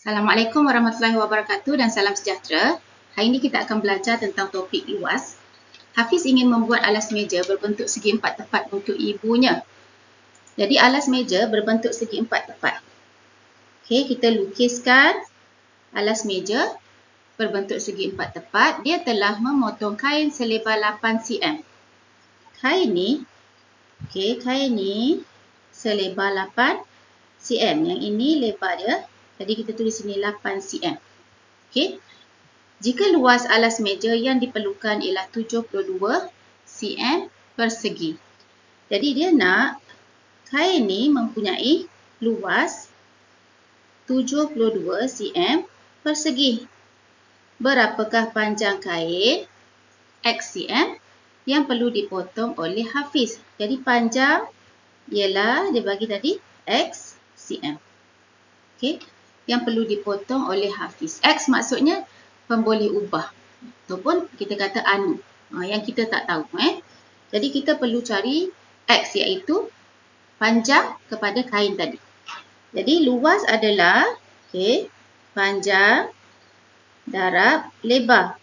Assalamualaikum warahmatullahi wabarakatuh dan salam sejahtera. Hari ini kita akan belajar tentang topik luas. Hafiz ingin membuat alas meja berbentuk segi empat tepat untuk ibunya. Jadi alas meja berbentuk segi empat tepat. Okey, kita lukiskan alas meja berbentuk segi empat tepat. Dia telah memotong kain selebar 8 cm. Kain ni selebar 8 cm. Yang ini lebar dia. Jadi kita tulis sini 8 cm. Okey. Jika luas alas meja yang diperlukan ialah 72 cm persegi. Jadi dia nak kain ni mempunyai luas 72 cm persegi. Berapakah panjang kain X cm yang perlu dipotong oleh Hafiz? Jadi panjang ialah dia bagi tadi X cm. Okey. Yang perlu dipotong oleh Hafiz. X maksudnya pemboleh ubah. Ataupun kita kata anu. Yang kita tak tahu. Jadi kita perlu cari X iaitu panjang kepada kain tadi. Jadi luas adalah panjang darab lebar.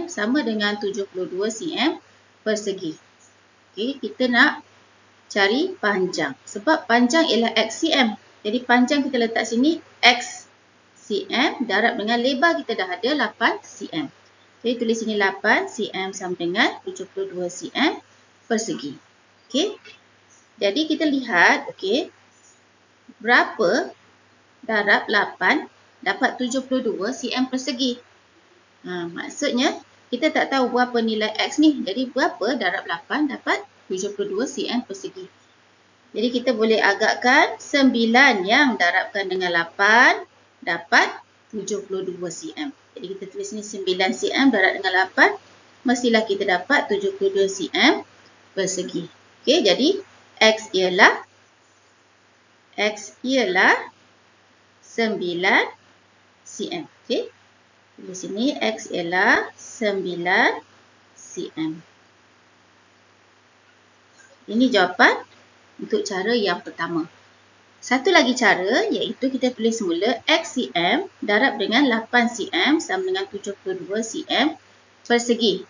Sama dengan 72 cm persegi. Kita nak cari panjang. Sebab panjang ialah X cm. Jadi panjang kita letak sini X cm darab dengan lebar kita dah ada 8 cm. Jadi tulis sini 8 cm sama dengan 72 cm persegi. Jadi kita lihat berapa darab 8 dapat 72 cm persegi. Maksudnya kita tak tahu berapa nilai X ni. Jadi berapa darab 8 dapat 72 cm persegi. Jadi kita boleh agakkan 9 yang darabkan dengan 8 dapat 72 cm. Jadi kita tulis ni 9 cm darab dengan 8. Mestilah kita dapat 72 cm persegi. Jadi X ialah 9 cm. Di sini X ialah 9 cm. Ini jawapan untuk cara yang pertama. Satu lagi cara iaitu kita tulis semula X cm darab dengan 8 cm sama dengan 72 cm persegi.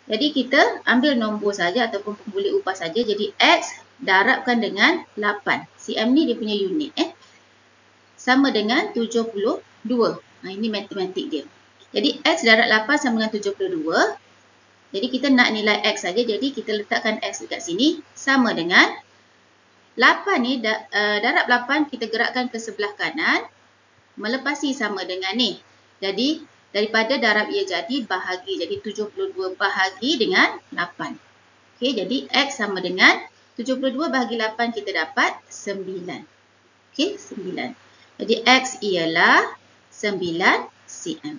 Jadi kita ambil nombor saja ataupun pemboleh ubah saja. Jadi X darabkan dengan 8. cm ni dia punya unit. Sama dengan 72. Ini matematik dia. Jadi X darab 8 sama dengan 72. Jadi kita nak nilai X saja. Jadi kita letakkan X dekat sini sama dengan 8 ni darab 8 kita gerakkan ke sebelah kanan melepasi sama dengan ni. Jadi daripada darab ia jadi bahagi. Jadi 72 bahagi dengan 8. Jadi X sama dengan 72 bahagi 8 kita dapat 9. 9. Jadi X ialah 9 cm.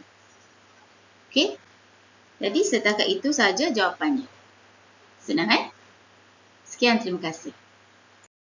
Jadi setakat itu saja jawapannya. Senang Sekian, terima kasih.